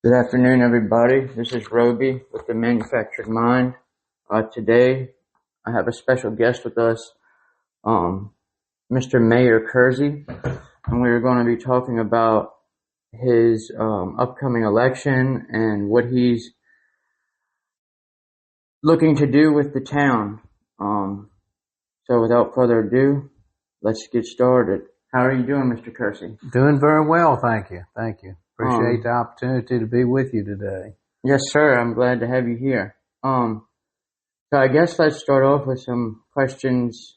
Good afternoon, everybody. This is Roby with the Manufactured Mind. Today, I have a special guest with us, Mr. Mayor Kersey, and we're going to be talking about his upcoming election and what he's looking to do with the town. So, without further ado, let's get started. How are you doing, Mr. Kersey? Doing very well, thank you. Thank you. Appreciate the opportunity to be with you today. Yes, sir. I'm glad to have you here. So I guess let's start off with some questions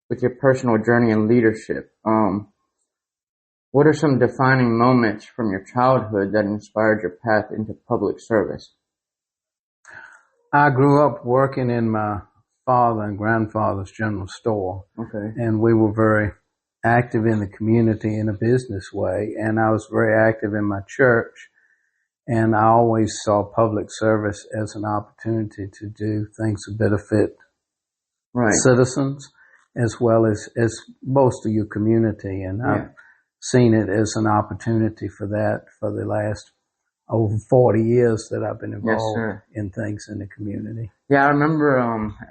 with your personal journey in leadership. What are some defining moments from your childhood that inspired your path into public service? I grew up working in my father and grandfather's general store. Okay. And we were very active in the community in a business way. And I was very active in my church. And I always saw public service as an opportunity to do things that benefit citizens as well as most of your community. And I've seen it as an opportunity for that for the last over 40 years that I've been involved in things in the community. Yeah, I remember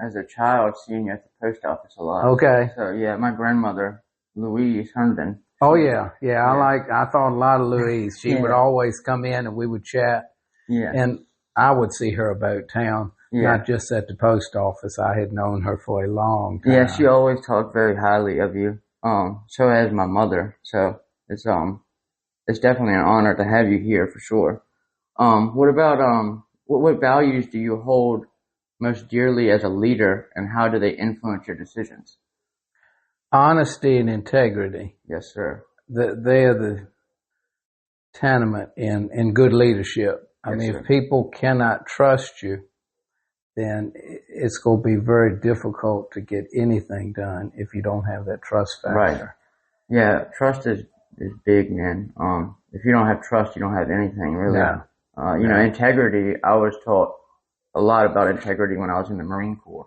as a child seeing you at the post office a lot. Okay. So yeah, my grandmother, Louisa Herndon. Oh yeah. I thought a lot of Louise. She would always come in and we would chat. Yeah. And I would see her about town, not just at the post office. I had known her for a long time. Yeah, she always talked very highly of you. So has my mother. So it's definitely an honor to have you here for sure. What about what values do you hold most dearly as a leader, and how do they influence your decisions? Honesty and integrity. Yes, sir. They are the tenement in good leadership. I mean, if people cannot trust you, then it's going to be very difficult to get anything done if you don't have that trust factor. Right. Yeah, trust is big, man. If you don't have trust, you don't have anything, really. No. You know, integrity, I was taught a lot about integrity when I was in the Marine Corps.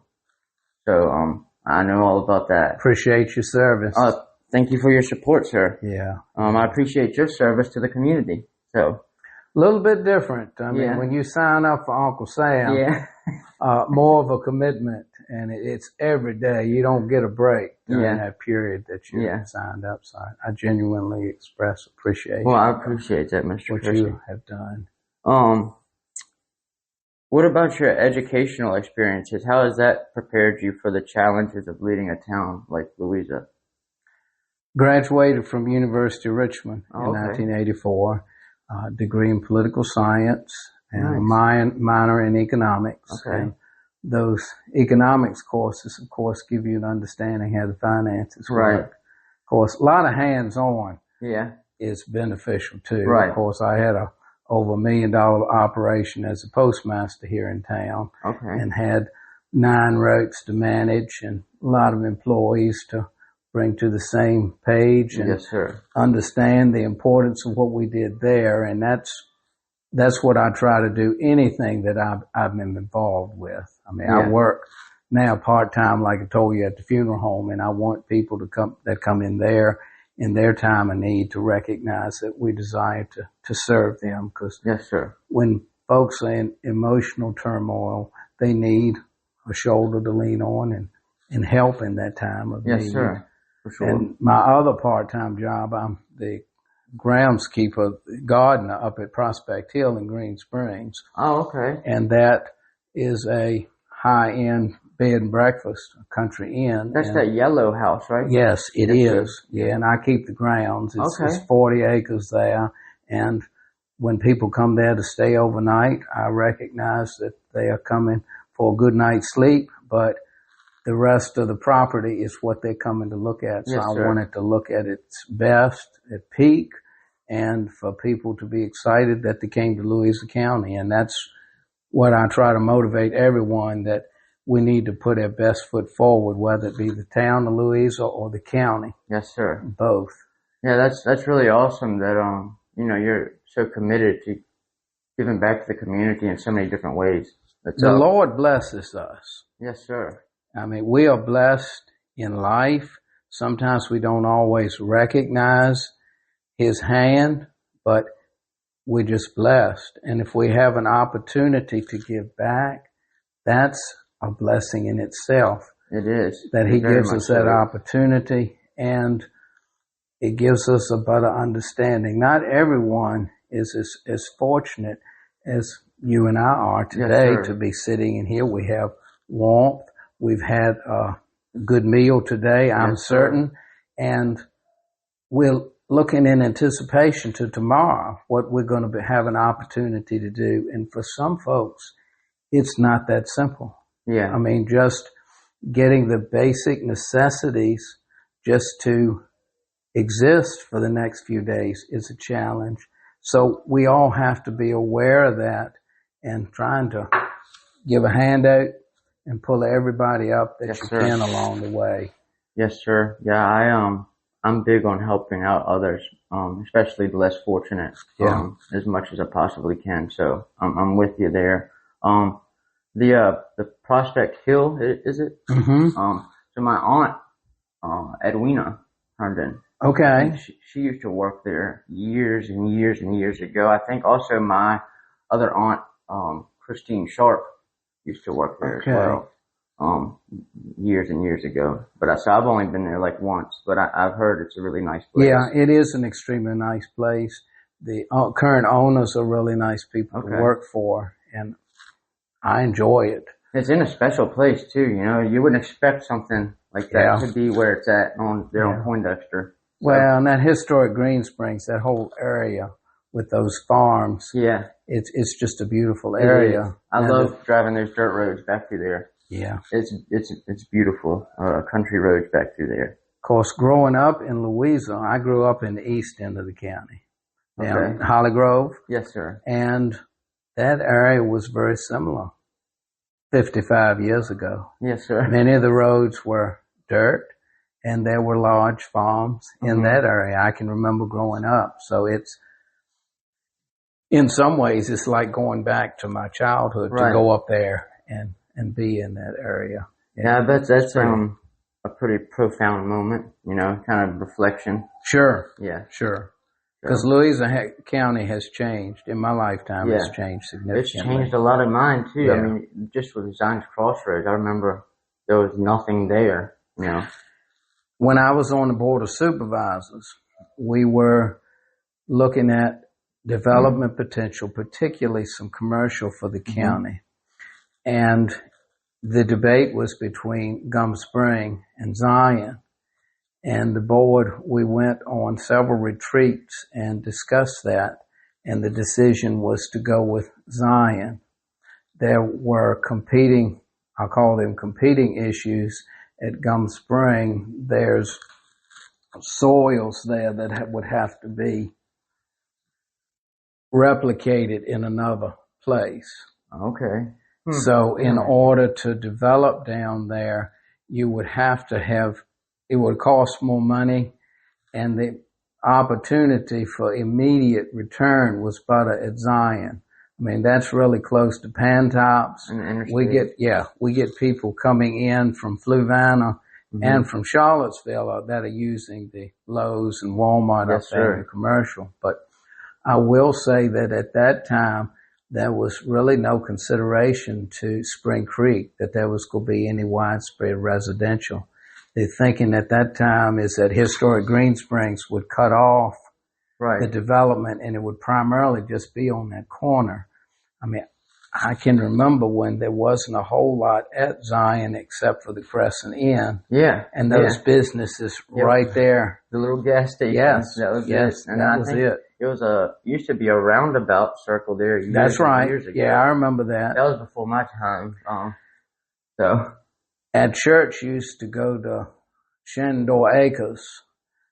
So, I know all about that. Appreciate your service. Thank you for your support, sir. Yeah. I appreciate your service to the community. So. A little bit different. I mean, when you sign up for Uncle Sam, more of a commitment, and it's every day. You don't get a break during that period that you signed up. So I genuinely express appreciation. Well, I appreciate that, Mr. What Kersey. you have done. What about your educational experiences? How has that prepared you for the challenges of leading a town like Louisa? Graduated from University of Richmond in 1984. Degree in political science and a minor in economics. Okay. And those economics courses, of course, give you an understanding how the finances work. Of course, a lot of hands-on is beneficial too. Right. Of course, I had over $1 million operation as a postmaster here in town. Okay. And had 9 routes to manage and a lot of employees to bring to the same page and understand the importance of what we did there. And that's what I try to do, anything that I've been involved with. I mean, I work now part-time, like I told you, at the funeral home, and I want people that come in there in their time of need to recognize that we desire to serve them. Because when folks are in emotional turmoil, they need a shoulder to lean on and help in that time of need. Yes, sir. For sure. And my other part-time job, I'm the groundskeeper, gardener up at Prospect Hill in Green Springs. Oh, okay. And that is a high-end bed and breakfast, a country inn. That's that yellow house, right? Yes, it is. Yeah, and I keep the grounds. It's 40 acres there. And when people come there to stay overnight, I recognize that they are coming for a good night's sleep, but the rest of the property is what they're coming to look at. So I wanted to look at its best, at peak, and for people to be excited that they came to Louisa County. And that's what I try to motivate everyone, that we need to put our best foot forward, whether it be the town of Louisa or the county. Yes, sir. Both. Yeah, that's really awesome that, you know, you're so committed to giving back to the community in so many different ways. The Lord blesses us. Yes, sir. I mean, we are blessed in life. Sometimes we don't always recognize His hand, but we're just blessed. And if we have an opportunity to give back, that's a blessing in itself. It is. That he gives us that opportunity, and it gives us a better understanding. Not everyone is as fortunate as you and I are today to be sitting in here. We have warmth. We've had a good meal today, I'm certain. And we're looking in anticipation to tomorrow, what we're going to have an opportunity to do. And for some folks, it's not that simple. Yeah. I mean, just getting the basic necessities just to exist for the next few days is a challenge. So we all have to be aware of that and trying to give a handout and pull everybody up that you can along the way. Yes, sir. Yeah, I'm big on helping out others, especially the less fortunate, as much as I possibly can. So I'm with you there. The Prospect Hill, is it? Mm-hmm. So my aunt, Edwina Herndon. Okay. She used to work there years and years and years ago. I think also my other aunt, Christine Sharp, used to work there as well. Years and years ago. But I've only been there like once, but I've heard it's a really nice place. Yeah, it is an extremely nice place. The current owners are really nice people to work for, and I enjoy it. It's in a special place too, you know. You wouldn't expect something like that to be where it's at on Poindexter. So. Well, and that historic Green Springs, that whole area with those farms. Yeah. It's just a beautiful area. I love driving those dirt roads back through there. Yeah. It's beautiful, country roads back through there. Of course, growing up in Louisa, I grew up in the east end of the county. Down in Holly Grove. Yes, sir. And that area was very similar 55 years ago. Yes, sir. Many of the roads were dirt, and there were large farms in that area. I can remember growing up. So it's, in some ways, it's like going back to my childhood to go up there and be in that area. Yeah, I bet that's a pretty profound moment, you know, kind of reflection. Sure. Yeah. Sure. Because Louisa County has changed. In my lifetime, it's changed significantly. It's changed a lot of mine, too. Yeah. I mean, just with Zion's Crossroads, I remember there was nothing there, you know. When I was on the Board of Supervisors, we were looking at development potential, particularly some commercial for the county. And the debate was between Gum Spring and Zion. And the board, we went on several retreats and discussed that. And the decision was to go with Zion. There were competing, I'll call them competing issues at Gum Spring. There's soils there that would have to be replicated in another place. Okay. So in order to develop down there, you would have to have, it would cost more money, and the opportunity for immediate return was better at Zion. I mean, that's really close to Pantops. We get people coming in from Fluvanna and from Charlottesville that are using the Lowe's and Walmart up there in the commercial. But I will say that at that time, there was really no consideration to Spring Creek, that there was going to be any widespread residential. The thinking at that time is that historic Green Springs would cut off the development, and it would primarily just be on that corner. I mean, I can remember when there wasn't a whole lot at Zion except for the Crescent Inn. Yeah. And those businesses right there. The little gas station. Yes. That was it. And that was it. It used to be a roundabout circle there. That's right. Years ago. Yeah, I remember that. That was before my time. At church, used to go to Shenandoah Acres.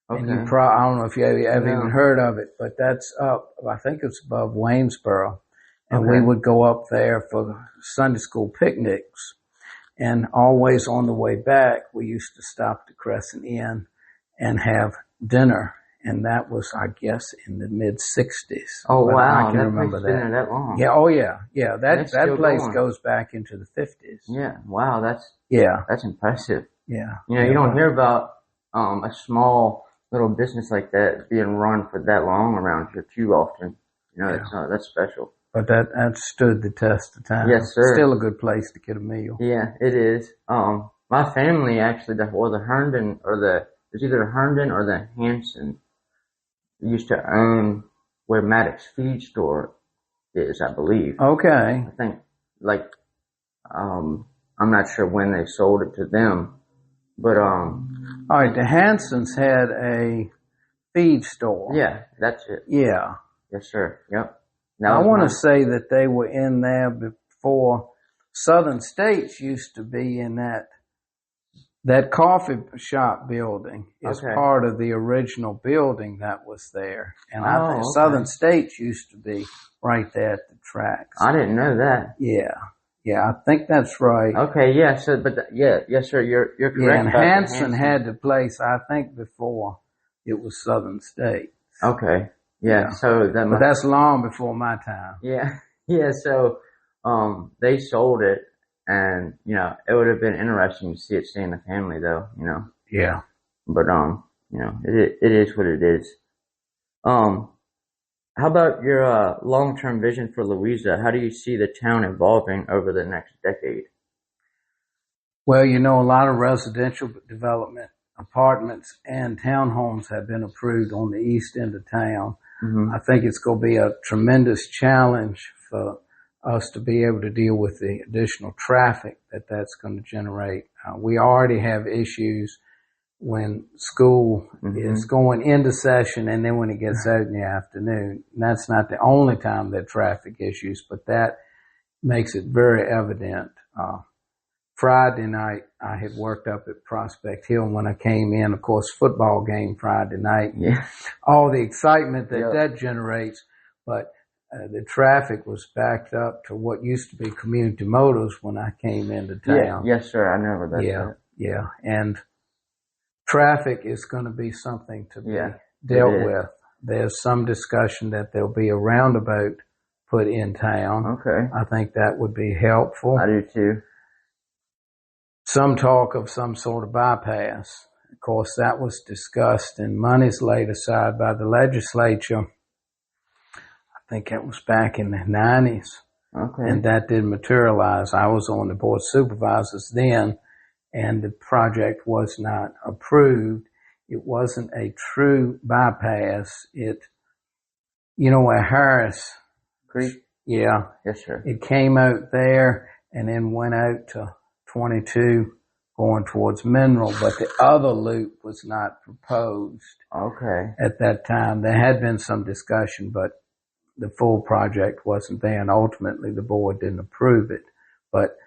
Okay. And I don't know if you ever even heard of it, but that's up, I think it's above Waynesboro. And we would go up there for Sunday school picnics. And always on the way back, we used to stop at the Crescent Inn and have dinner. And that was, I guess, in the mid-'60s. Oh, but wow. I can remember that. Been there that long. Yeah, oh, yeah. Yeah, that place goes back into the 50s. Yeah, wow, that's impressive. Yeah. You know, you don't hear about a small little business like that being run for that long around here too often. That's special. But that stood the test of time. Yes, sir. Still a good place to get a meal. Yeah, it is. My family actually, the Herndon it's either the Herndon or the Hanson used to own where Maddox Feed Store is, I believe. Okay. I think, I'm not sure when they sold it to them, but, all right, the Hansons had a feed store. Yeah, that's it. Yeah. Yes, sir. Yep. I want to say that they were in there before. Southern States used to be in that coffee shop building is part of the original building that was there. And I think Southern States used to be right there at the tracks. I didn't know that. Yeah. Yeah, I think that's right. Okay, yeah, so, yes, sir, you're correct. Yeah, and Hanson had the place, I think, before it was Southern States. Okay. Yeah, so but that's long before my time. Yeah. Yeah, so they sold it, and it would have been interesting to see it stay in the family though, Yeah. But it is what it is. How about your long-term vision for Louisa? How do you see the town evolving over the next decade? Well, a lot of residential development, apartments and townhomes have been approved on the east end of town. Mm-hmm. I think it's going to be a tremendous challenge for us to be able to deal with the additional traffic that's going to generate. We already have issues when school is going into session and then when it gets out in the afternoon. And that's not the only time there are traffic issues, but that makes it very evident. Friday night, I had worked up at Prospect Hill when I came in. Of course, football game Friday night. Yeah. All the excitement that generates. But the traffic was backed up to what used to be Community Motors when I came into town. Yes, sir. I remember that. Yeah. And traffic is going to be something to be dealt with. There's some discussion that there'll be a roundabout put in town. Okay. I think that would be helpful. I do too. Some talk of some sort of bypass. Of course, that was discussed and money's laid aside by the legislature. I think that was back in the 90s. Okay. And that didn't materialize. I was on the board of supervisors then, and the project was not approved. It wasn't a true bypass. Where Harris Creek? Yeah. Yes, sir. It came out there and then went out to 22 going towards Mineral, but the other loop was not proposed. Okay. At that time. There had been some discussion, but the full project wasn't there, and ultimately the board didn't approve it. But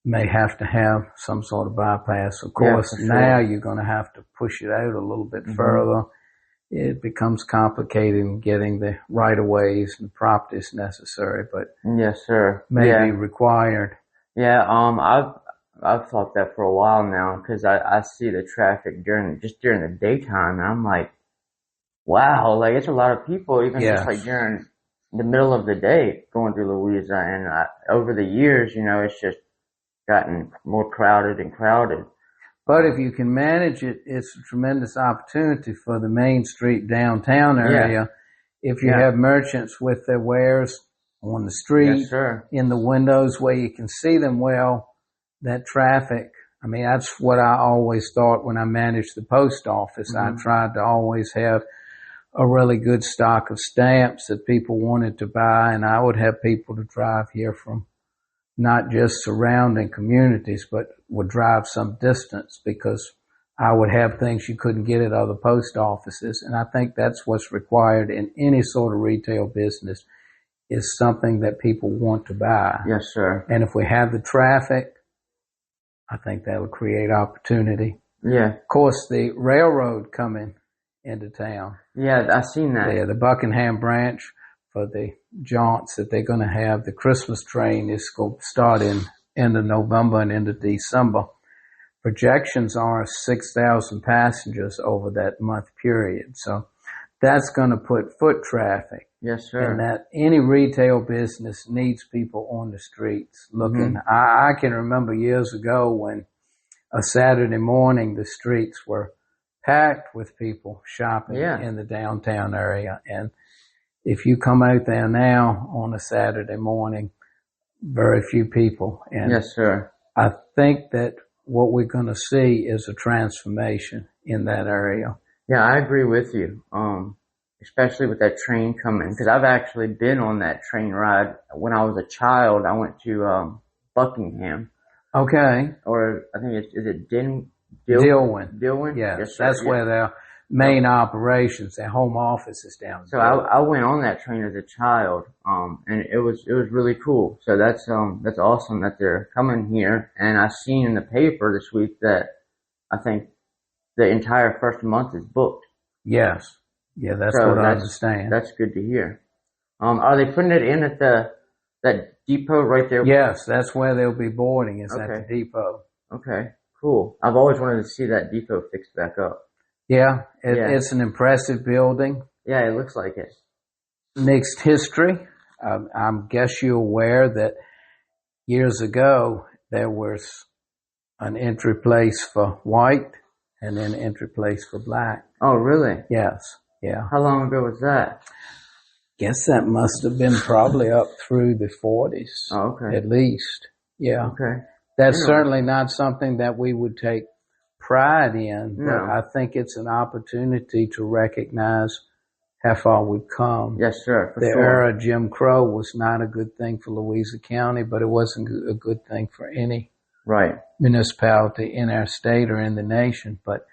may have to have some sort of bypass. Of course, now you're going to have to push it out a little bit further. It becomes complicated in getting the right-of-ways and properties necessary, but yes, sir, may be required. Yeah, I've thought that for a while now because I see the traffic during the daytime, and I'm like, wow, like it's a lot of people, even just like during the middle of the day going through Louisa, and over the years, it's just gotten more crowded and crowded. But if you can manage it, it's a tremendous opportunity for the Main Street downtown area. If you have merchants with their wares on the street, in the windows where you can see them well, that traffic, that's what I always thought when I managed the post office. I tried to always have a really good stock of stamps that people wanted to buy, and I would have people to drive here from not just surrounding communities, but would drive some distance because I would have things you couldn't get at other post offices. And I think that's what's required in any sort of retail business, is something that people want to buy. Yes, sir. And if we have the traffic, I think that would create opportunity. Yeah. Of course, the railroad coming into town. Yeah, I've seen that. Yeah, the Buckingham branch for the jaunts that they're going to have. The Christmas train is going to start in end of November and into December. Projections are 6,000 passengers over that month period. So that's going to put foot traffic. Yes, sir. And that any retail business needs people on the streets looking. I can remember years ago when a Saturday morning the streets were packed with people shopping in the downtown area. And if you come out there now on a Saturday morning, very few people. And yes, sir. I think that what we're going to see is a transformation in that area. Yeah, I agree with you. Especially with that train coming, because I've actually been on that train ride when I was a child. I went to Buckingham. Okay. Or I think is it Dillwyn. Dillwyn? Yes, that's where their main operations, their home office is down. So I went on that train as a child, and it was really cool. So that's awesome that they're coming here. And I've seen in the paper this week that I think the entire first month is booked. Yes. Yeah, that's what I understand. That's good to hear. Are they putting it in at that depot right there? Yes, that's where they'll be boarding, is at the depot. Okay, cool. I've always wanted to see that depot fixed back up. Yeah, it's an impressive building. Yeah, it looks like it. Mixed history. I guess you're aware that years ago there was an entry place for white and then an entry place for black. Oh, really? Yes. Yeah. How long ago was that? Guess that must have been probably up through the 40s. Oh, okay. At least. Yeah. Okay. That's certainly not something that we would take pride in, No. but I think it's an opportunity to recognize how far we've come. Yes, sir. The era of Jim Crow was not a good thing for Louisa County, but it wasn't a good thing for any municipality in our state or in the nation. But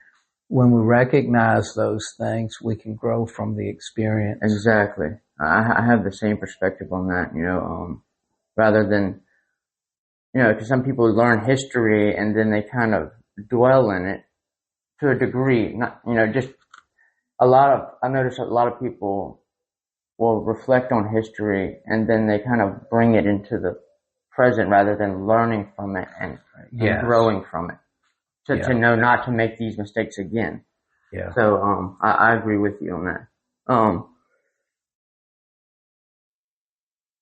when we recognize those things, we can grow from the experience. Exactly. I have the same perspective on that, rather than, because some people learn history and then they kind of dwell in it to a degree. Not, just I notice a lot of people will reflect on history and then they kind of bring it into the present rather than learning from it and growing from it. To know not to make these mistakes again. Yeah. So, I agree with you on that.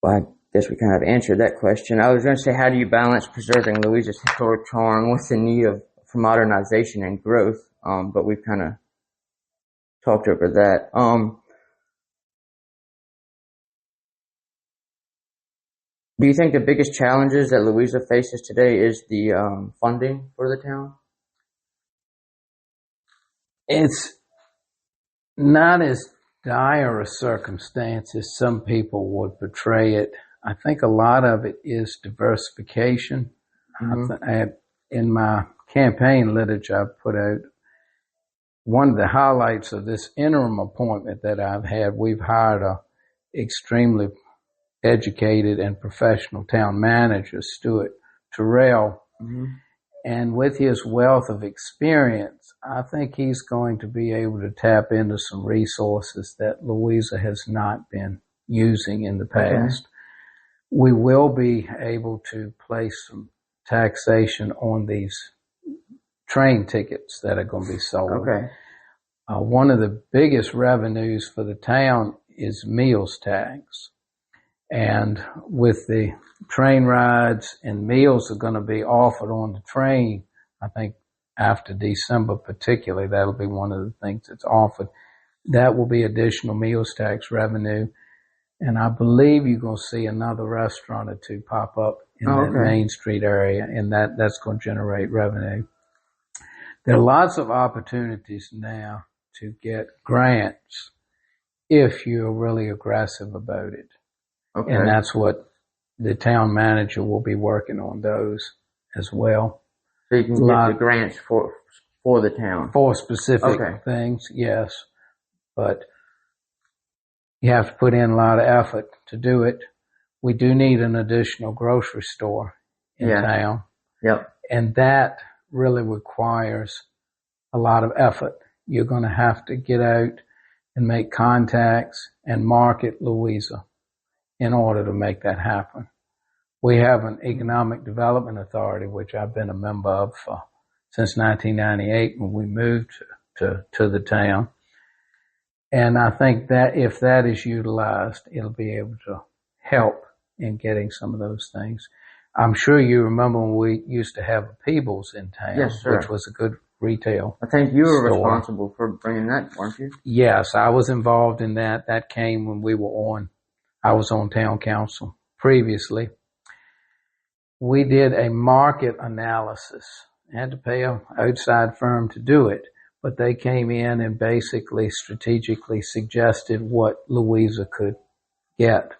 Well, I guess we kind of answered that question. I was going to say, how do you balance preserving Louisa's historic charm with the need for modernization and growth? But we've kind of talked over that. Do you think the biggest challenges that Louisa faces today is the funding for the town? It's not as dire a circumstance as some people would portray it. I think a lot of it is diversification. Mm-hmm. In my campaign literature, I put out one of the highlights of this interim appointment that I've had. We've hired a extremely educated and professional town manager, Stuart Terrell. Mm-hmm. And with his wealth of experience, I think he's going to be able to tap into some resources that Louisa has not been using in the past. Okay. We will be able to place some taxation on these train tickets that are going to be sold. Okay. One of the biggest revenues for the town is meals tax. And with the train rides and meals are going to be offered on the train, I think after December particularly, that'll be one of the things that's offered. That will be additional meals tax revenue. And I believe you're going to see another restaurant or two pop up in that Main Street area, and that's going to generate revenue. There are lots of opportunities now to get grants if you're really aggressive about it. Okay. And that's what the town manager will be working on, those as well. So you can get the grants for the town? For specific things, yes. But you have to put in a lot of effort to do it. We do need an additional grocery store in town. Yep. And that really requires a lot of effort. You're going to have to get out and make contacts and market Louisa in order to make that happen. We have an economic development authority, which I've been a member of since 1998 when we moved to the town. And I think that if that is utilized, it'll be able to help in getting some of those things. I'm sure you remember when we used to have a Peebles in town, which was a good retail. I think you were store. responsible for bringing that, weren't you? Yes, I was involved in that. That came when I was on town council previously. We did a market analysis. I had to pay an outside firm to do it, but they came in and basically strategically suggested what Louisa could get.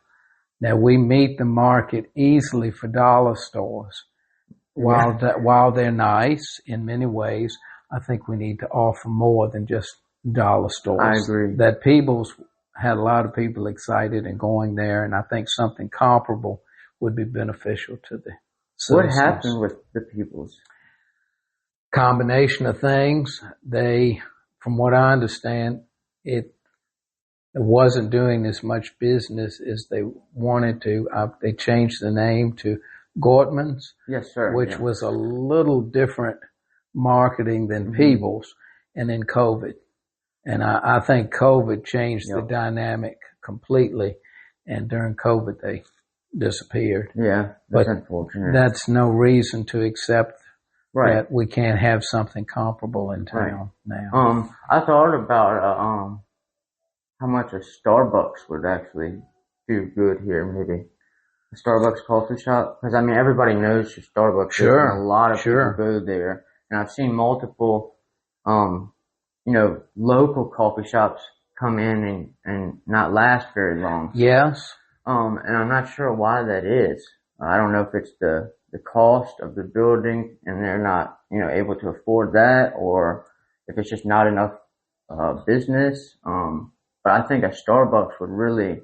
Now, we meet the market easily for dollar stores. While they're nice in many ways, I think we need to offer more than just dollar stores. I agree. That Peebles had a lot of people excited and going there, and I think something comparable would be beneficial to the citizens. What happened with the Peebles? Combination of things. From what I understand, it wasn't doing as much business as they wanted to. They changed the name to Gortman's. Yes, sir. Which was a little different marketing than Peebles, and then COVID. And I think COVID changed the dynamic completely, and during COVID they disappeared. Yeah, that's unfortunate. That's no reason to accept that we can't have something comparable in town now. I thought about how much a Starbucks would actually do good here, maybe. A Starbucks coffee shop. Because, I mean, everybody knows your Starbucks. Sure. And a lot of people go there. And I've seen multiple, local coffee shops come in and not last very long. Yes. And I'm not sure why that is. I don't know if it's the cost of the building and they're not, able to afford that, or if it's just not enough business. But I think a Starbucks would really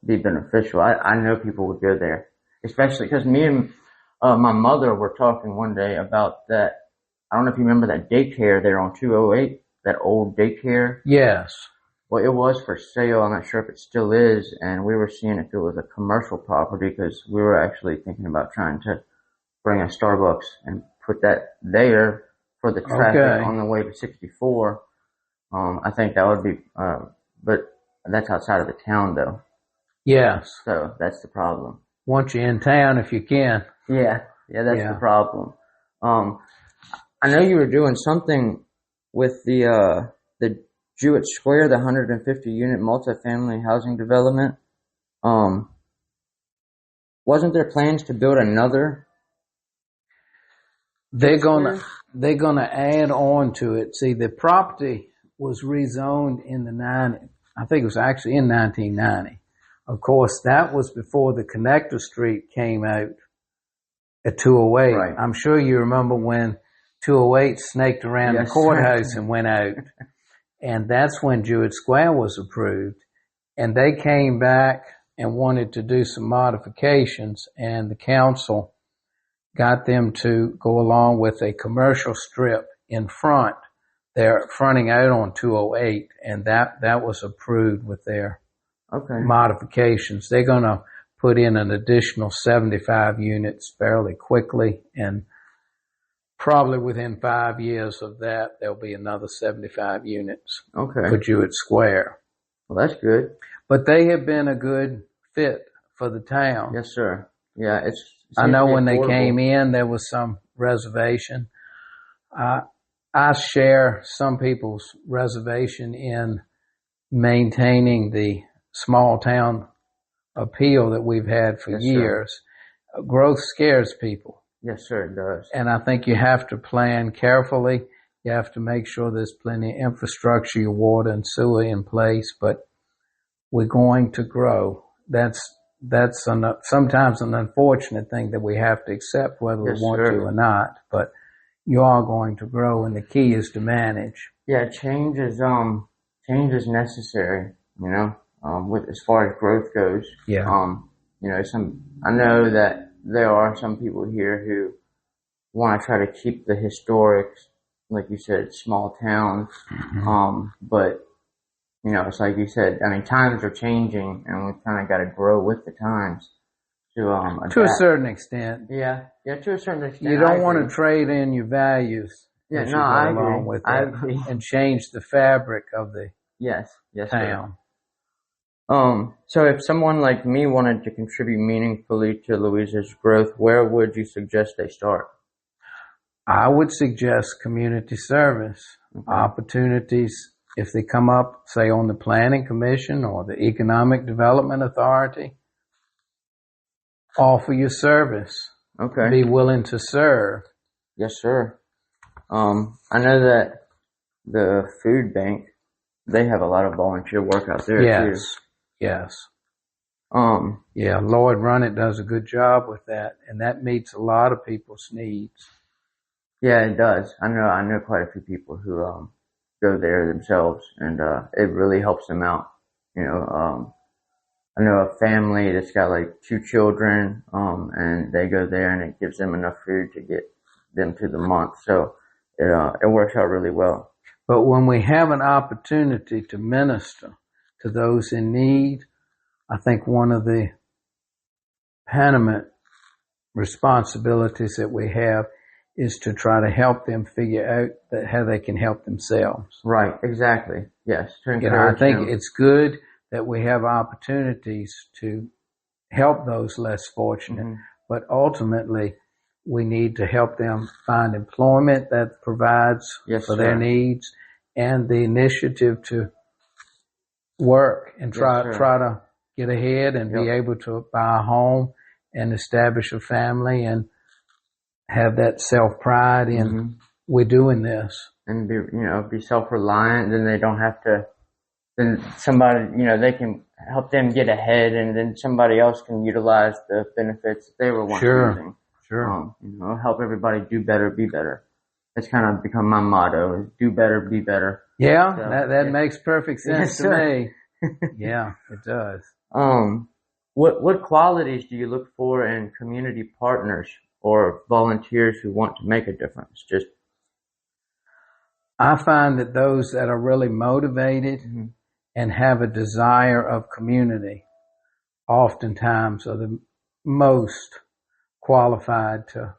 be beneficial. I know people would go there, especially because me and my mother were talking one day about that. I don't know if you remember that daycare there on 208, that old daycare. Yes. Well, it was for sale. I'm not sure if it still is. And we were seeing if it was a commercial property, because we were actually thinking about trying to bring a Starbucks and put that there for the traffic on the way to 64. I think that would be, but that's outside of the town though. Yes. So that's the problem. Want you in town if you can. Yeah, that's the problem. I know you were doing something with the Jewett Square, the 150 unit multifamily housing development. Wasn't there plans to build another? They're gonna add on to it. See, the property was rezoned in the 90s. I think it was actually in 1990. Of course, that was before the connector street came out at 208. Right. I'm sure you remember when 208 snaked around the courthouse and went out. And that's when Jewett Square was approved. And they came back and wanted to do some modifications, and the council got them to go along with a commercial strip in front. They're fronting out on 208, and that was approved with their modifications. They're going to put in an additional 75 units fairly quickly, and probably within 5 years of that, there'll be another 75 units for Jewett Square. Well, that's good. But they have been a good fit for the town. Yes, sir. Yeah, I know when they came in, there was some reservation. I share some people's reservation in maintaining the small town appeal that we've had for years. Sir. Growth scares people. Yes, sir, it does. And I think you have to plan carefully. You have to make sure there's plenty of infrastructure, your water and sewer in place, but we're going to grow. That's sometimes an unfortunate thing that we have to accept whether we want to or not, but you are going to grow, and the key is to manage. Yeah, change is necessary, with as far as growth goes. Yeah. I know that there are some people here who want to try to keep the historic, like you said, small towns. But it's like you said, I mean, times are changing, and we've kind of got to grow with the times to adapt. To a certain extent. Yeah, to a certain extent. You don't want to trade in your values. Yeah, no, I agree. Along with that and change the fabric of the town. Sir. So if someone like me wanted to contribute meaningfully to Louisa's growth, where would you suggest they start? I would suggest community service opportunities. If they come up, say on the Planning Commission or the Economic Development Authority, offer your service. Okay. Be willing to serve. Yes, sir. I know that the food bank, they have a lot of volunteer work out there too. Yes. Yeah, Lloyd Runnett does a good job with that, and that meets a lot of people's needs. Yeah, it does. I know quite a few people who go there themselves, and it really helps them out. You know, I know a family that's got like 2 children, and they go there, and it gives them enough food to get them to the month. So it works out really well. But when we have an opportunity to minister to those in need, I think one of the paramount responsibilities that we have is to try to help them figure out how they can help themselves. Right, exactly. Yes. I think it's good that we have opportunities to help those less fortunate, but ultimately we need to help them find employment that provides for their needs, and the initiative to work and try to get ahead and be able to buy a home and establish a family and have that self-pride in we're doing this. And be self-reliant, then they don't have to, then somebody, they can help them get ahead, and then somebody else can utilize the benefits that they were once using. Sure. Help everybody do better, be better. It's kind of become my motto, is do better, be better. Yeah, so, that makes perfect sense to me. Yeah, it does. What qualities do you look for in community partners or volunteers who want to make a difference? I find that those that are really motivated and have a desire of community oftentimes are the most qualified to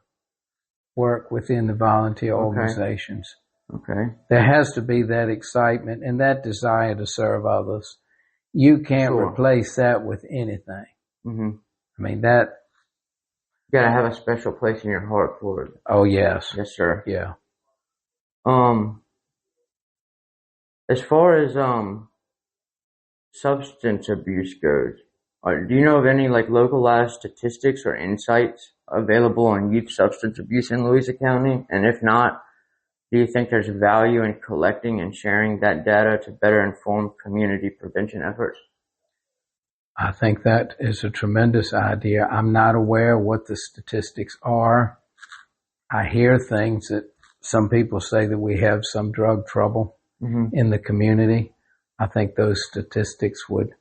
work within the volunteer organizations. Okay. There has to be that excitement and that desire to serve others. You can't replace that with anything. I mean, that... You gotta have a special place in your heart for it. Oh, yes. Yes, sir. Yeah. As far as substance abuse goes, do you know of any like localized statistics or insights available on youth substance abuse in Louisa County? And if not, do you think there's value in collecting and sharing that data to better inform community prevention efforts? I think that is a tremendous idea. I'm not aware what the statistics are. I hear things that some people say that we have some drug trouble in the community. I think those statistics would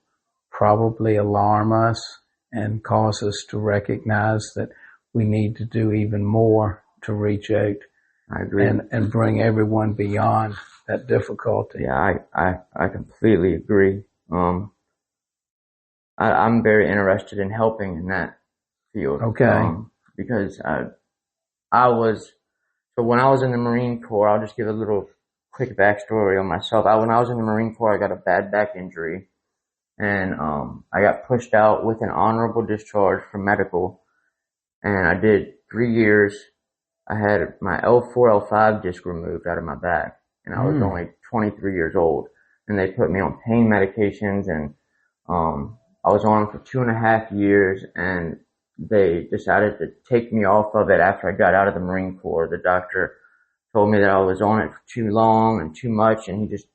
probably alarm us and cause us to recognize that we need to do even more to reach out. I agree. And bring everyone beyond that difficulty. Yeah, I completely agree. I'm very interested in helping in that field. Okay. Because when I was in the Marine Corps, I'll just give a little quick backstory on myself. When I was in the Marine Corps, I got a bad back injury, and I got pushed out with an honorable discharge from medical, and I did 3 years. I had my L4, L5 disc removed out of my back, and I was only 23 years old, and they put me on pain medications, and I was on them for 2.5 years, and they decided to take me off of it after I got out of the Marine Corps. The doctor told me that I was on it for too long and too much, and he just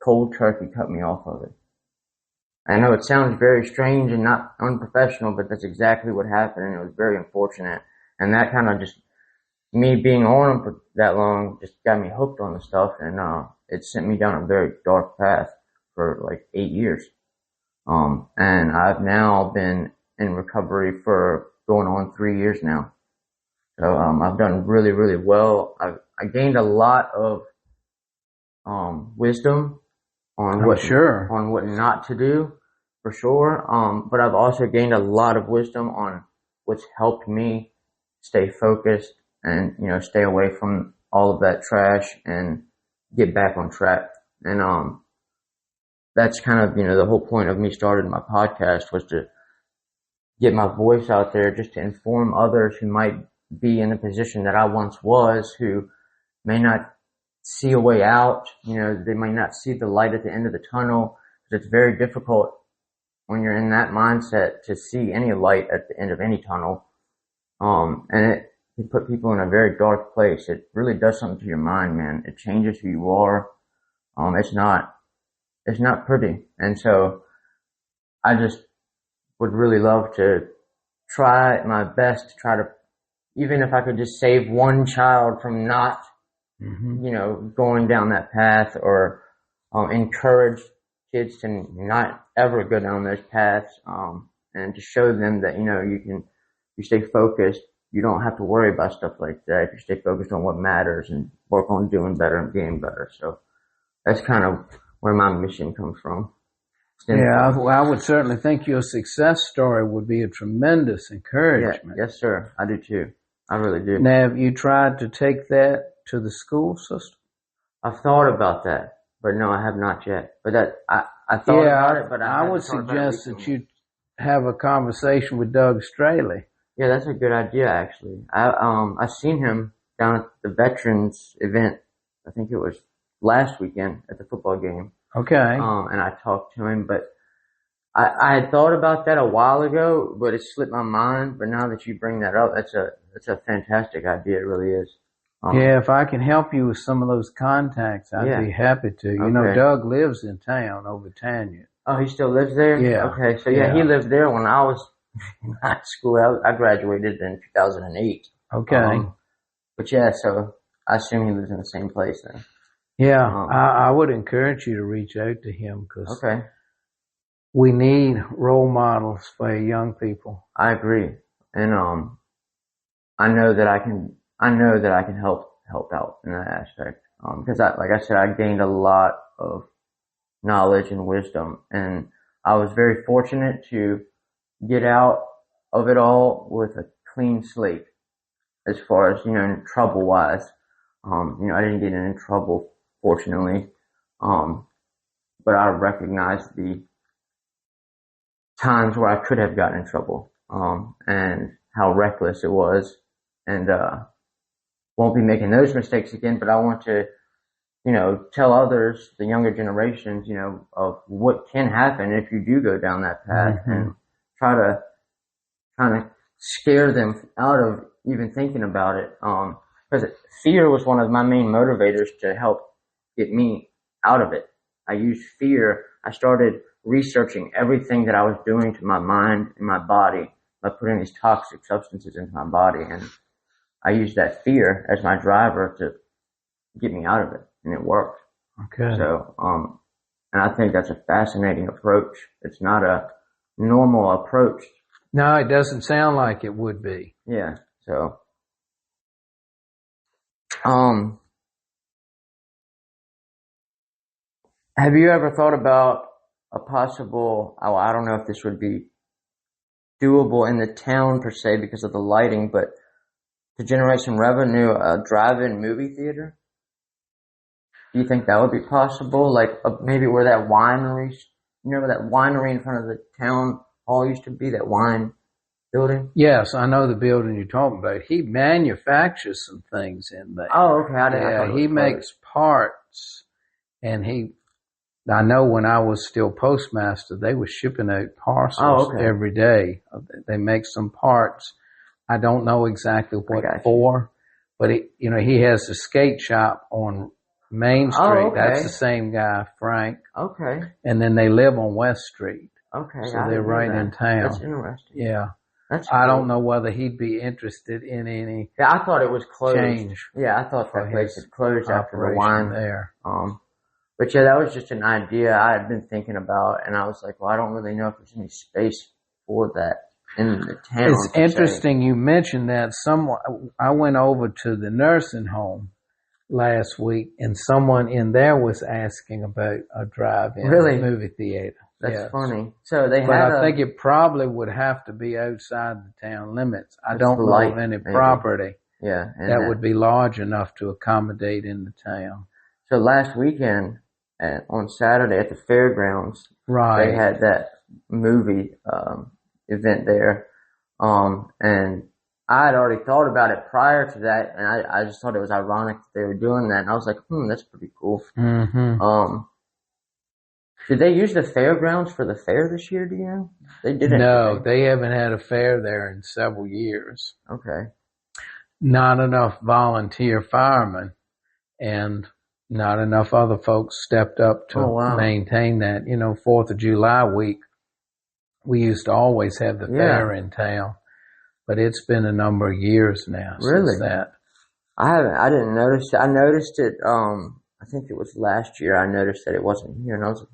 cold turkey cut me off of it. I know it sounds very strange and not unprofessional, but that's exactly what happened, and it was very unfortunate. And that kind of just, me being on them for that long just got me hooked on the stuff, and it sent me down a very dark path for like 8 years. And I've now been in recovery for going on 3 years now. So I've done really, really well. I gained a lot of wisdom on what not to do, for sure. But I've also gained a lot of wisdom on what's helped me stay focused and, stay away from all of that trash and get back on track. And that's kind of, the whole point of me starting my podcast, was to get my voice out there, just to inform others who might be in the position that I once was, who may not see a way out. They might not see the light at the end of the tunnel. It's very difficult when you're in that mindset to see any light at the end of any tunnel. And it can put people in a very dark place. It really does something to your mind, man. It changes who you are. It's not pretty. And so I just would really love to try my best to try to, even if I could just save one child from not, going down that path, or encourage kids to not ever go down those paths, and to show them that, you stay focused. You don't have to worry about stuff like that if you stay focused on what matters and work on doing better and getting better. So that's kind of where my mission comes from. Yeah, I would certainly think your success story would be a tremendous encouragement. Yeah, yes, sir. I do too. I really do. Now, have you tried to take that to the school system? I've thought about that, but no, I have not yet. But I thought about it, but I would suggest that you have a conversation with Doug Straley. Yeah, that's a good idea, actually. I seen him down at the Veterans event. I think it was last weekend at the football game. Okay. And I talked to him, but I had thought about that a while ago, but it slipped my mind. But now that you bring that up, that's a fantastic idea. It really is. Yeah, if I can help you with some of those contacts, I'd be happy to. Okay. Doug lives in town over Tanya. Oh, he still lives there? Yeah. Okay, so he lived there when I was in high school. I graduated in 2008. Okay. But yeah, so I assume he lives in the same place then. Yeah, I would encourage you to reach out to him, because okay, we need role models for young people. I agree, and I know that I can help out in that aspect. Because like I said, I gained a lot of knowledge and wisdom, and I was very fortunate to get out of it all with a clean slate, as far as trouble wise. I didn't get in trouble, fortunately, but I recognize the times where I could have gotten in trouble, and how reckless it was, and won't be making those mistakes again. But I want to, tell others, the younger generations, of what can happen if you do go down that path, and try to kind of scare them out of even thinking about it. Because fear was one of my main motivators to help get me out of it. I used fear. I started researching everything that I was doing to my mind and my body by putting these toxic substances into my body. And I used that fear as my driver to get me out of it. And it worked. Okay. So, and I think that's a fascinating approach. It's not a normal approach. No, it doesn't sound like it would be. Yeah. So, have you ever thought about a possible, I don't know if this would be doable in the town per se because of the lighting, but to generate some revenue, a drive-in movie theater? Do you think that would be possible? Like maybe where that winery, where that winery in front of the town hall used to be, that wine building? Yes, I know the building you're talking about. He manufactures some things in there. Oh, okay. He makes parts, and I know when I was still postmaster, they were shipping out parcels every day. They make some parts. I don't know exactly what for, but he has a skate shop on Main Street. Oh, okay. That's the same guy, Frank. Okay. And then they live on West Street. Okay. So they're right in town. That's interesting. Yeah. That's cool. I don't know whether he'd be interested in any. Yeah, I thought it was closed. Change. Yeah, I thought that place had closed after the wine there. But yeah, that was just an idea I had been thinking about, and I was like, well, I don't really know if there's any space for that in the town. It's interesting you mentioned that. I went over to the nursing home last week, and someone in there was asking about a drive-in movie theater. That's funny. So I think it probably would have to be outside the town limits. I don't know of any property that would be large enough to accommodate in the town. So last weekend, on Saturday at the fairgrounds, they had that movie event there, and I had already thought about it prior to that, and I just thought it was ironic that they were doing that, and I was like, that's pretty cool. Mm-hmm. Did they use the fairgrounds for the fair this year, do you know? They didn't. No, they haven't had a fair there in several years. Okay. Not enough volunteer firemen and not enough other folks stepped up to maintain that. 4th of July week, we used to always have the fair in town, but it's been a number of years now since that. I didn't notice it. I noticed it, I think it was last year I noticed that it wasn't here, and I was like,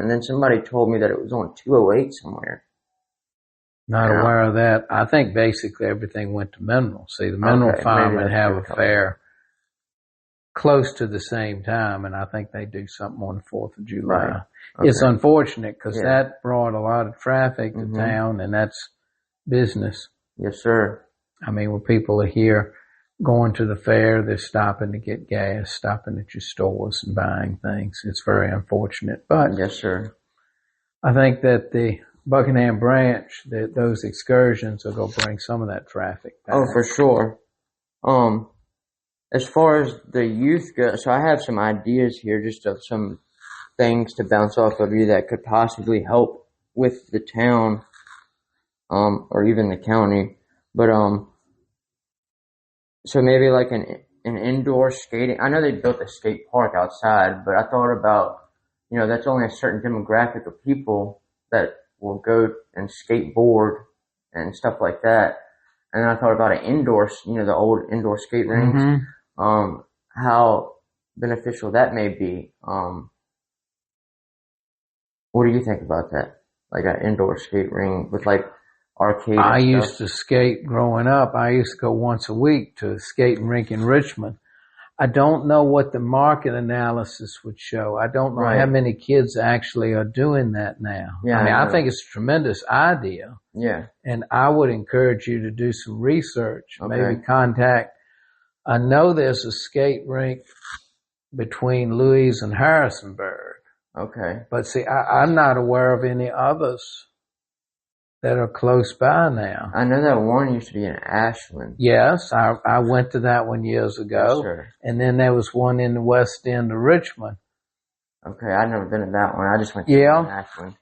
and then somebody told me that it was on 208 somewhere. Not aware of that. I think basically everything went to Mineral. See, the Mineral firemen have a fair close to the same time, and I think they do something on the 4th of July. Right. Okay. It's unfortunate because that brought a lot of traffic to town, and that's business. Yes, sir. I mean, when people are here going to the fair, they're stopping to get gas, stopping at your stores and buying things. It's very unfortunate. But yes, sir. I think that the Buckingham branch, that those excursions are going to bring some of that traffic back. Oh, for sure. As far as the youth goes, so I have some ideas here, just of some things to bounce off of you that could possibly help with the town, or even the county. But, so maybe like an indoor skating. I know they built a skate park outside, but I thought about, that's only a certain demographic of people that will go and skateboard and stuff like that. And then I thought about an indoor, the old indoor skate rinks, how beneficial that may be. What do you think about that? Like an indoor skate ring with like arcade. I used to skate growing up. I used to go once a week to a skating rink in Richmond. I don't know what the market analysis would show. I don't know how many kids actually are doing that now. Yeah, I mean, I think it's a tremendous idea. Yeah. And I would encourage you to do some research, maybe contact. I know there's a skate rink between Louisa and Harrisonburg. Okay. But see, I'm not aware of any others that are close by now. I know that one used to be in Ashland. Yes, I went to that one years ago. Yes, sir. And then there was one in the west end of Richmond. Okay, I've never been to that one. I just went to Ashland.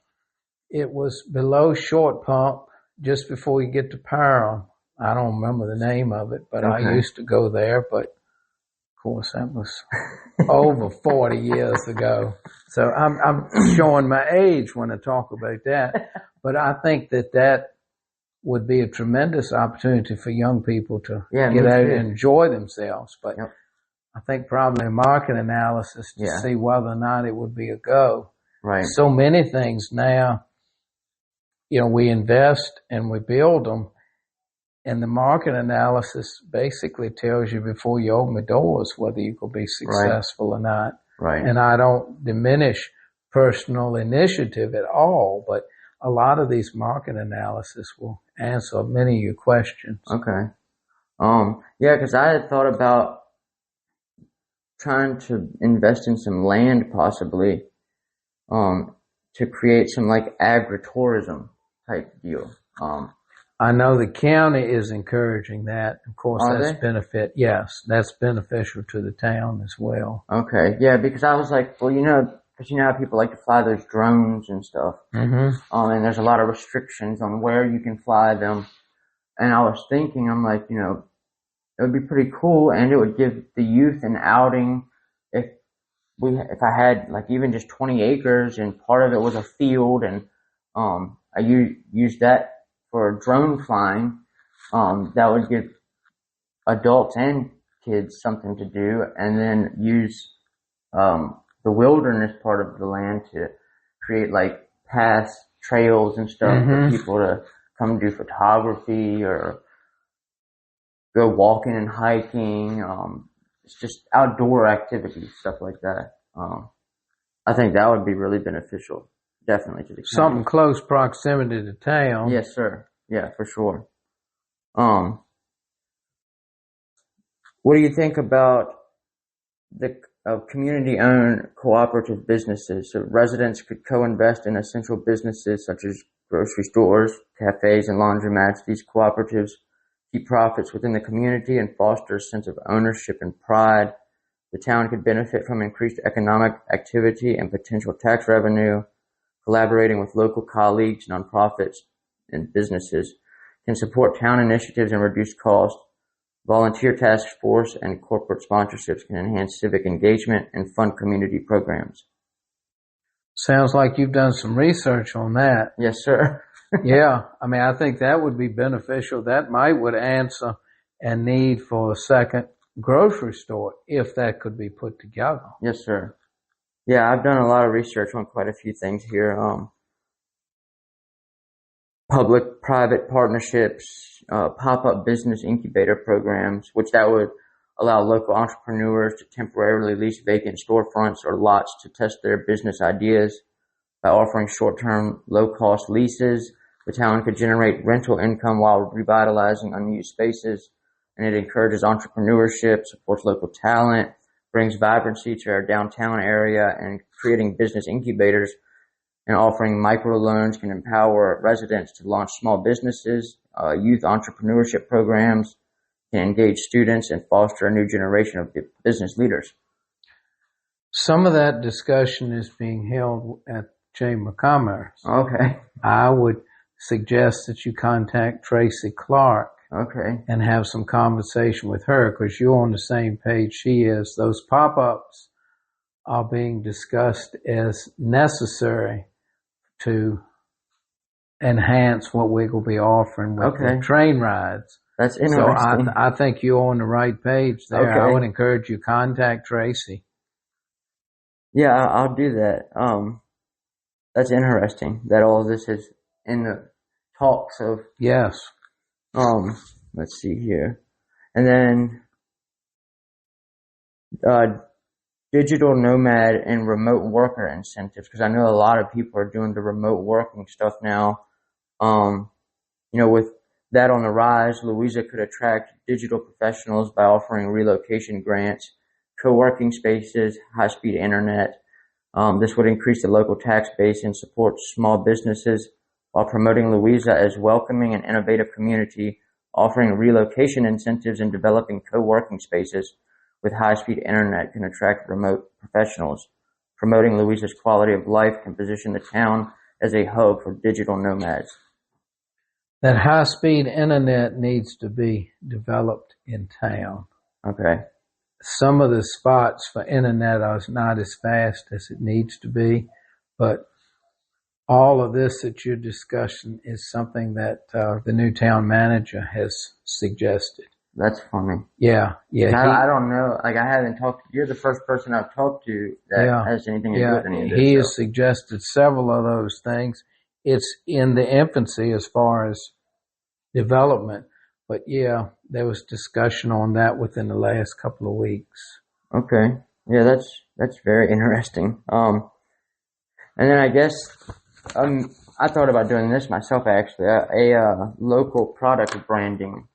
It was below Short Pump, just before you get to Parham. I don't remember the name of it, but I used to go there. But of course, that was over 40 years ago. So I'm showing my age when I talk about that. But I think that would be a tremendous opportunity for young people to get out and enjoy themselves. But I think probably a market analysis to see whether or not it would be a go. Right. So many things now, we invest and we build them. And the market analysis basically tells you before you open the doors whether you could be successful or not. Right. And I don't diminish personal initiative at all, but a lot of these market analysis will answer many of your questions. Okay. Because I had thought about trying to invest in some land possibly, to create some like agritourism type deal. I know the county is encouraging that. Of course, Yes, that's beneficial to the town as well. Okay. Yeah, because I was like, well, because how people like to fly those drones and stuff. Mm-hmm. And there's a lot of restrictions on where you can fly them. And I was thinking, I'm like, it would be pretty cool, and it would give the youth an outing if I had like even just 20 acres and part of it was a field, and I used that for drone flying. That would give adults and kids something to do, and then use the wilderness part of the land to create like paths, trails and stuff for people to come do photography or go walking and hiking. It's just outdoor activities, stuff like that. I think that would be really beneficial, definitely, to the county. Something close proximity to town. Yes, sir. Yeah, for sure. What do you think about the community-owned cooperative businesses? So residents could co-invest in essential businesses such as grocery stores, cafes, and laundromats. These cooperatives keep profits within the community, and foster a sense of ownership and pride. The town could benefit from increased economic activity and potential tax revenue. Collaborating with local colleagues, nonprofits, and businesses can support town initiatives and reduce costs. Volunteer task force and corporate sponsorships can enhance civic engagement and fund community programs. Sounds like you've done some research on that. Yes, sir. Yeah, I mean, I think that would be beneficial. That would answer a need for a second grocery store if that could be put together. Yes, sir. Yeah, I've done a lot of research on quite a few things here. Public-private partnerships, pop-up business incubator programs, which that would allow local entrepreneurs to temporarily lease vacant storefronts or lots to test their business ideas. By offering short-term, low-cost leases, the town could generate rental income while revitalizing unused spaces, and it encourages entrepreneurship, supports local talent, brings vibrancy to our downtown area, and creating business incubators and offering microloans can empower residents to launch small businesses. Youth entrepreneurship programs can engage students and foster a new generation of business leaders. Some of that discussion is being held at Chamber of Commerce. Okay. I would suggest that you contact Tracy Clark. Okay. And have some conversation with her, because you're on the same page she is. Those pop-ups are being discussed as necessary to enhance what we will be offering with the train rides. That's interesting. So I think you're on the right page there. Okay. I would encourage you to contact Tracy. Yeah, I'll do that. That's interesting that all of this is in the talks of. Yes. Let's see here. And then, digital nomad and remote worker incentives, because I know a lot of people are doing the remote working stuff now. With that on the rise, Louisa could attract digital professionals by offering relocation grants, co-working spaces, high-speed internet. This would increase the local tax base and support small businesses while promoting Louisa as welcoming and innovative community, offering relocation incentives and developing co-working spaces with high-speed internet can attract remote professionals. Promoting Louisa's quality of life can position the town as a hub for digital nomads. That high-speed internet needs to be developed in town. Okay. Some of the spots for internet are not as fast as it needs to be, but all of this that you're discussing is something that the new town manager has suggested. That's funny. Yeah. I don't know. Like, I haven't talked. You're the first person I've talked to that has anything to do with any of this. He has suggested several of those things. It's in the infancy as far as development, but there was discussion on that within the last couple of weeks. Okay. Yeah, that's very interesting. And then I guess I thought about doing this myself, actually, a local product branding,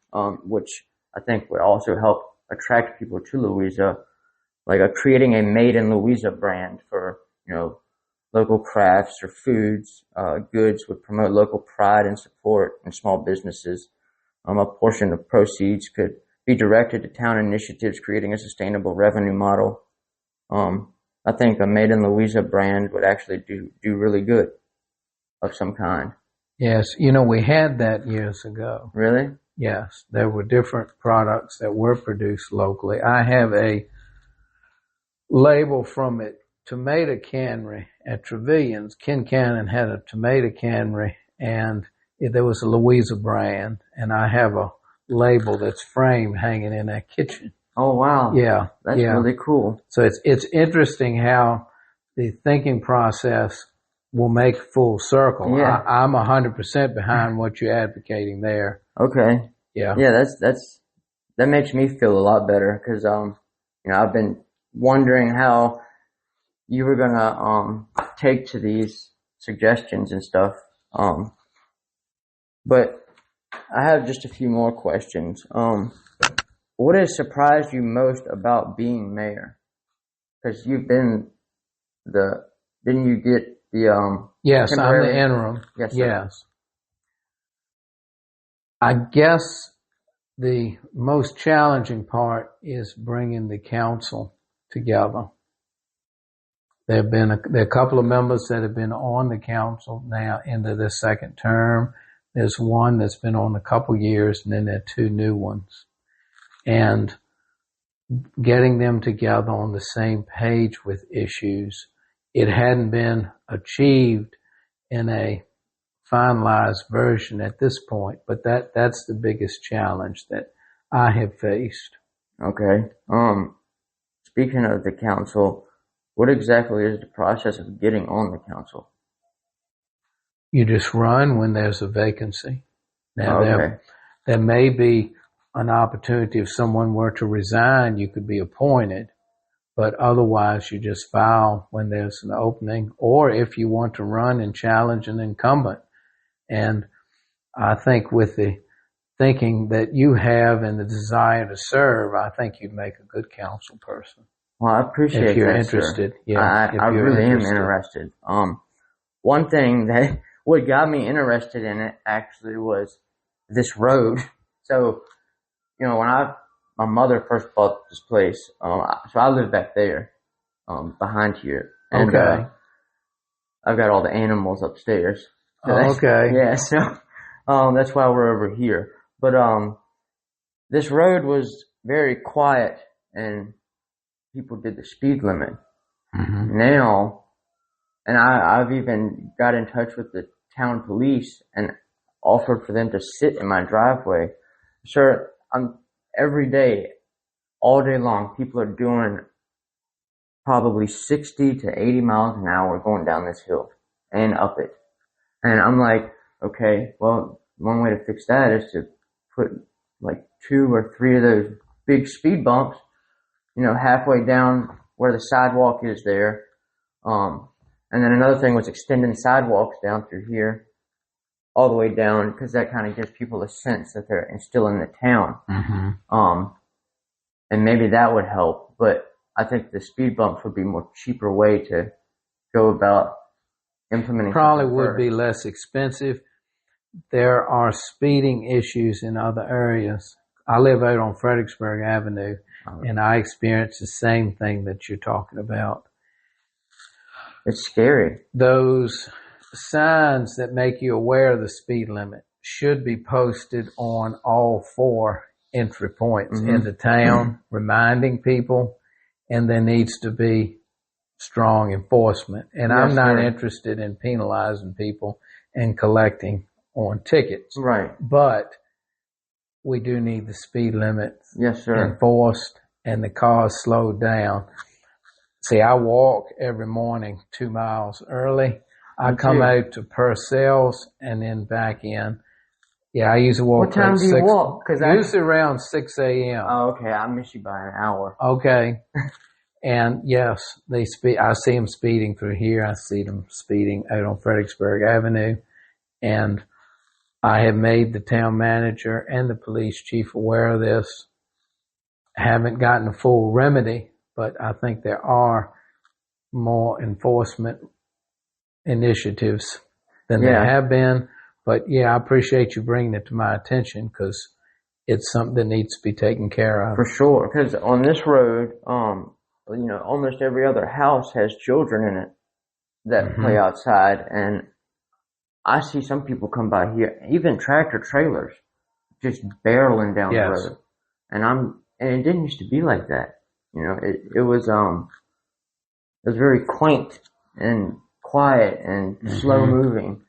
which I think would also help attract people to Louisa, like creating a Made in Louisa brand for, local crafts or foods, goods would promote local pride and support in small businesses. A portion of proceeds could be directed to town initiatives, creating a sustainable revenue model. I think a Made in Louisa brand would actually do really good of some kind. Yes. We had that years ago. Really? Yes. There were different products that were produced locally. I have a label from it. Tomato cannery at Trevilian's. Ken Cannon had a tomato cannery, and there was a Louisa brand, and I have a label that's framed hanging in that kitchen. Oh, wow. Yeah. That's really cool. So it's interesting how the thinking process will make full circle. Yeah. I'm 100% behind what you're advocating there. Okay. Yeah. Yeah, that makes me feel a lot better because, I've been wondering how you were gonna take to these suggestions and stuff. But I have just a few more questions. What has surprised you most about being mayor? Because you've been didn't you get the Yes, temporary? I'm the interim. Yes, sir. Yes. I guess The most challenging part is bringing the council together. There are a couple of members that have been on the council now into their second term. There's one that's been on a couple years, and then there are two new ones. And getting them together on the same page with issues, it hadn't been achieved in a finalized version at this point, but that's the biggest challenge that I have faced. Okay. Speaking of the council, what exactly is the process of getting on the council? You just run when there's a vacancy. Now, there may be an opportunity if someone were to resign, you could be appointed, but otherwise you just file when there's an opening, or if you want to run and challenge an incumbent. And I think with the thinking that you have and the desire to serve, I think you'd make a good council person. Well, I appreciate that, if you're interested. Sir. Yeah, I really am interested. One thing that what got me interested in it actually was this road. So, when my mother first bought this place, so I live back there, behind here. And, I've got all the animals upstairs. So okay. Yeah, so, that's why we're over here. But, this road was very quiet and people did the speed limit. Mm-hmm. Now, and I've even got in touch with the town police and offered for them to sit in my driveway. Sir, every day, all day long, people are doing probably 60 to 80 miles an hour going down this hill and up it. And I'm like, okay, well, one way to fix that is to put like 2 or 3 of those big speed bumps, halfway down where the sidewalk is there. And then another thing was extending sidewalks down through here all the way down, because that kind of gives people a sense that they're still in the town. Mm-hmm. And maybe that would help, but I think the speed bumps would be a more cheaper way to go about implementing. Probably would be less expensive. There are speeding issues in other areas. I live out on Fredericksburg Avenue, and I experience the same thing that you're talking about. It's scary. Those signs that make you aware of the speed limit should be posted on all 4 entry points into town, reminding people, and there needs to be strong enforcement. And yes, I'm not interested in penalizing people and collecting on tickets. Right. But we do need the speed limit enforced and the cars slowed down. See, I walk every morning 2 miles early. I come out to Purcell's and then back in. Yeah, I usually walk. What time do you walk? Usually around 6 a.m. Oh, okay. I miss you by an hour. Okay. And yes, they speed. I see them speeding through here. I see them speeding out on Fredericksburg Avenue. And I have made the town manager and the police chief aware of this. I haven't gotten a full remedy, but I think there are more enforcement initiatives than there have been. But yeah, I appreciate you bringing it to my attention, because it's something that needs to be taken care of. For sure, because on this road, almost every other house has children in it that play outside, and I see some people come by here, even tractor trailers, just barreling down the road, and it didn't used to be like that. It was very quaint and quiet and slow moving.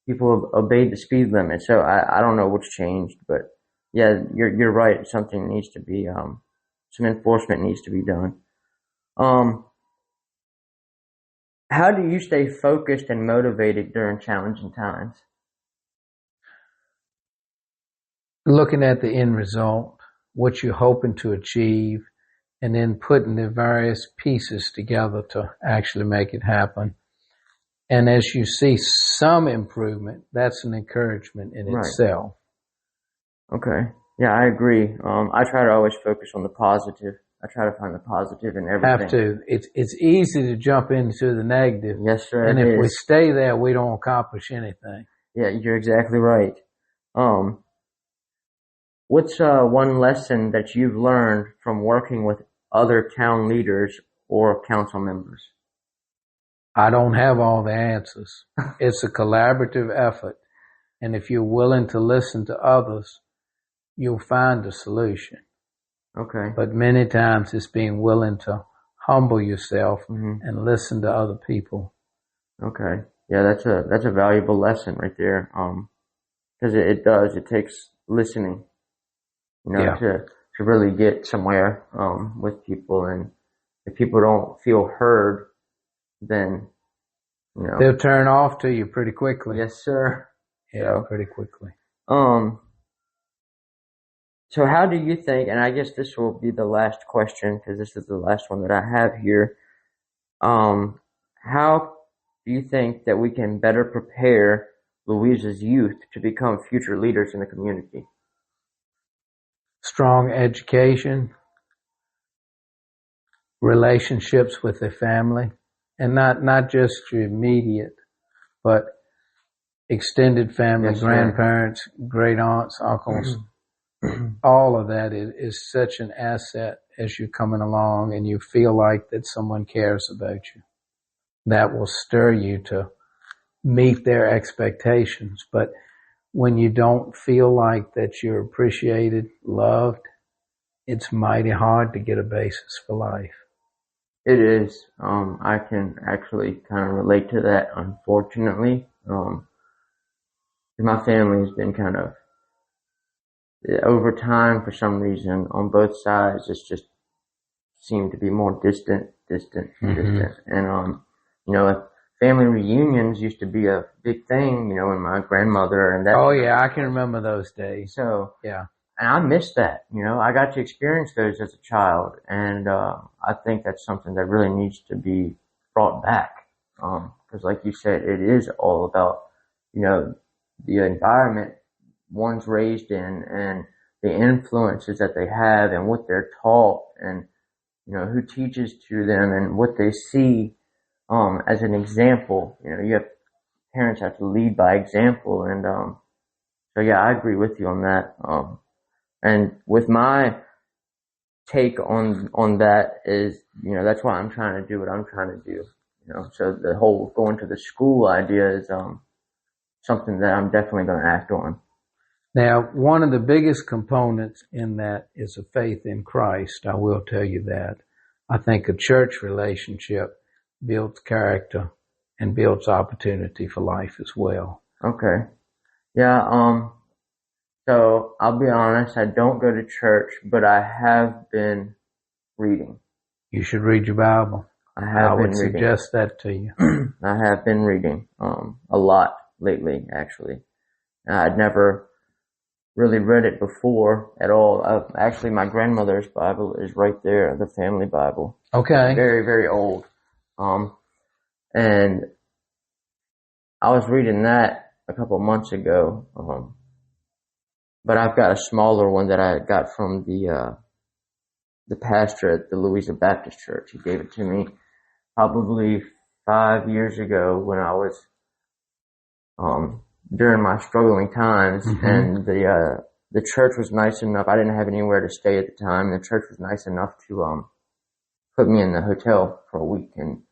People obeyed the speed limit, so I don't know what's changed, but yeah, you're right. Something needs to be some enforcement needs to be done. How do you stay focused and motivated during challenging times? Looking at the end result, what you're hoping to achieve, and then putting the various pieces together to actually make it happen. And as you see some improvement, that's an encouragement in itself. Okay. Yeah, I agree. I try to always focus on the positive. I try to find the positive in everything. Have to. It's easy to jump into the negative. Yes, sir. And if we stay there, we don't accomplish anything. Yeah, you're exactly right. What's one lesson that you've learned from working with other town leaders or council members? I don't have all the answers. It's a collaborative effort. And if you're willing to listen to others, you'll find a solution. Okay. But many times it's being willing to humble yourself and listen to other people. Okay. Yeah, that's a valuable lesson right there. Because it takes listening, to really get somewhere with people. And if people don't feel heard, then they'll turn off to you pretty quickly. Yes, sir. Yeah, pretty quickly. So how do you think, and I guess this will be the last question because this is the last one that I have here. How do you think that we can better prepare Louisa's youth to become future leaders in the community? Strong education, relationships with their family, and not just your immediate, but extended family, yes, grandparents, great aunts, uncles. All of that is such an asset as you're coming along and you feel like that someone cares about you. That will stir you to meet their expectations. But when you don't feel like that you're appreciated, loved, it's mighty hard to get a basis for life. It is. I can actually kind of relate to that, unfortunately. My family has been kind of, over time, for some reason, on both sides, it's just seemed to be more distant. And, family reunions used to be a big thing, when my grandmother and that. Oh, yeah, I can remember those days. So, yeah. And I miss that, I got to experience those as a child. And, I think that's something that really needs to be brought back. Cause like you said, it is all about, the environment one's raised in and the influences that they have and what they're taught and, who teaches to them and what they see, as an example. Parents have to lead by example. And, so yeah, I agree with you on that. And with my take on that is, that's why I'm trying to do what I'm trying to do. So the whole going to the school idea is, something that I'm definitely going to act on. Now, one of the biggest components in that is a faith in Christ. I will tell you that. I think a church relationship builds character and builds opportunity for life as well. Okay. Yeah, so I'll be honest, I don't go to church, but I have been reading. You should read your Bible. I would suggest that to you. I have been reading, a lot lately, actually. I'd never really read it before at all. Actually, my grandmother's Bible is right there, the family Bible. Okay. Very, very old. And I was reading that a couple of months ago. But I've got a smaller one that I got from the pastor at the Louisa Baptist Church. He gave it to me probably 5 years ago when I was, during my struggling times. And the church was nice enough. I didn't have anywhere to stay at the time. The church was nice enough to, put me in the hotel for a week. And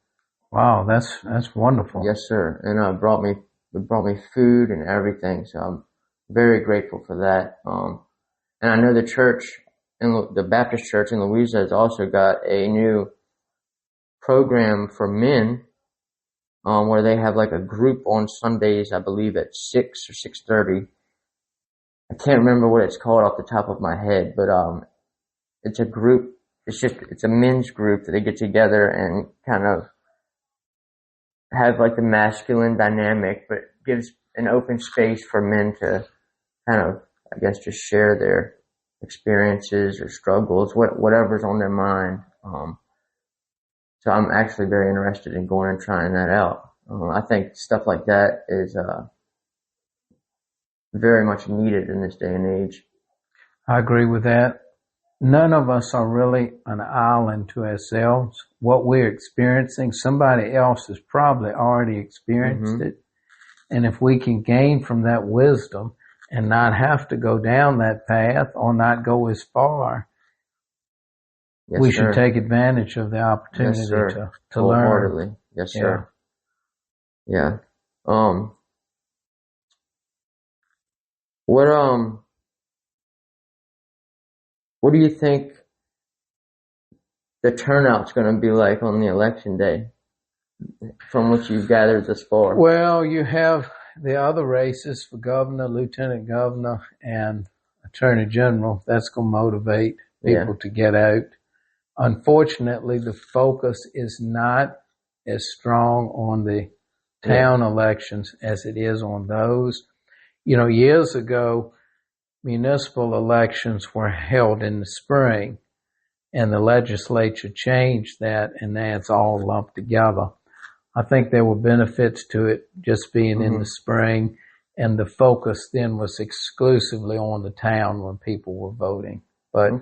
wow, that's wonderful. Yes, sir. And, brought me food and everything. So I'm very grateful for that. And I know the church, the Baptist church in Louisa has also got a new program for men, where they have like a group on Sundays, I believe at 6 or 6:30. I can't remember what it's called off the top of my head, but, it's a group. It's a men's group that they get together and kind of have like the masculine dynamic, but gives an open space for men to kind of, I guess, just share their experiences or struggles, whatever's on their mind. So I'm actually very interested in going and trying that out. I think stuff like that is very much needed in this day and age. I agree with that. None of us are really an island to ourselves. What we're experiencing, somebody else has probably already experienced it. And if we can gain from that wisdom and not have to go down that path or not go as far. Yes, we sir. should take advantage of the opportunity to learn. Yes, sir. Yeah. What do you think the turnout's going to be like on the election day, from what you've gathered thus far? Well, you have the other races for governor, lieutenant governor, and attorney general. That's going to motivate people to get out. Unfortunately, the focus is not as strong on the town elections as it is on those. Years ago, municipal elections were held in the spring, and the legislature changed that, and now it's all lumped together. I think there were benefits to it just being in the spring, and the focus then was exclusively on the town when people were voting. But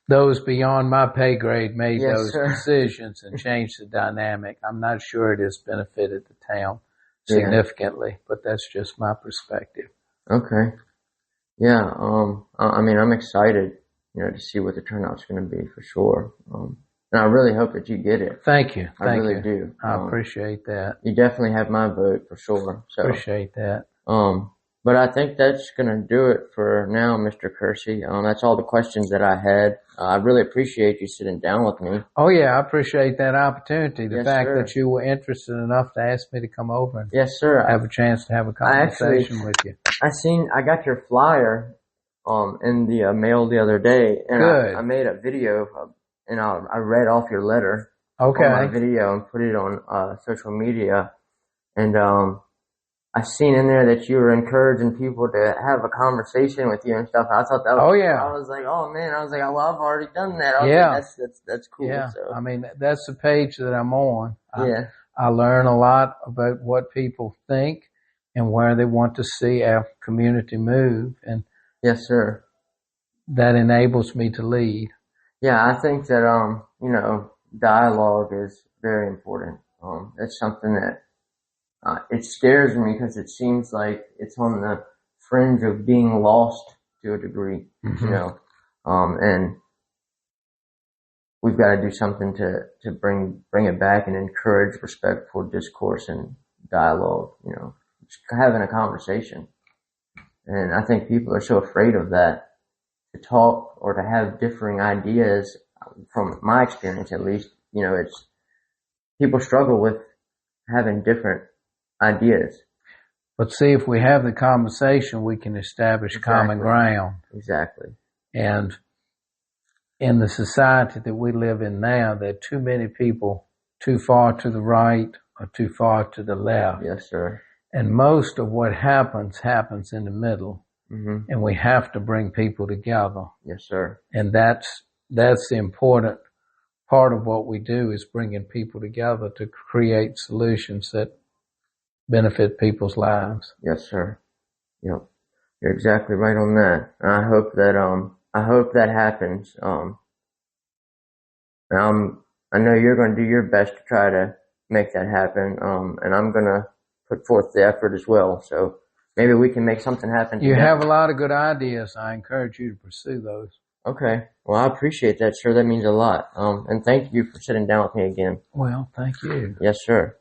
those beyond my pay grade made those decisions and changed the dynamic. I'm not sure it has benefited the town significantly, but that's just my perspective. Okay. Yeah. I'm excited, to see what the turnout's going to be for sure. And I really hope that you get it. Thank you. I really do. I appreciate that. You definitely have my vote for sure. So appreciate that. But I think that's going to do it for now, Mr. Kersey. That's all the questions that I had. I really appreciate you sitting down with me. Oh, yeah, I appreciate that opportunity. The fact that you were interested enough to ask me to come over and have a chance to have a conversation with you. I got your flyer in the mail the other day, and I made a video, and I read off your letter on my video and put it on social media. And I seen in there that you were encouraging people to have a conversation with you and stuff. I thought that was I was like, oh man, I was like, well, I've already done that. That's cool. Yeah. So. I mean, that's the page that I'm on. I learn a lot about what people think and where they want to see our community move. And yes, sir. That enables me to lead. Yeah, I think that, dialogue is very important. It's something that, it scares me because it seems like it's on the fringe of being lost to a degree, and we've got to do something to bring it back and encourage respectful discourse and dialogue, just having a conversation. And I think people are so afraid of that, to talk or to have differing ideas. From my experience, at least, it's people struggle with having different ideas. But see, if we have the conversation, we can establish common ground. Exactly. And in the society that we live in now, there are too many people too far to the right or too far to the left. Yes, sir. And most of what happens in the middle. And we have to bring people together. Yes, sir. And that's the important part of what we do, is bringing people together to create solutions that benefit people's lives. Yes, sir. Yep. You're exactly right on that. And I hope that happens. And I know you're going to do your best to try to make that happen. And I'm going to put forth the effort as well. So maybe we can make something happen together. You have a lot of good ideas. I encourage you to pursue those. Okay. Well, I appreciate that, sir. That means a lot. And thank you for sitting down with me again. Well, thank you. Yes, sir.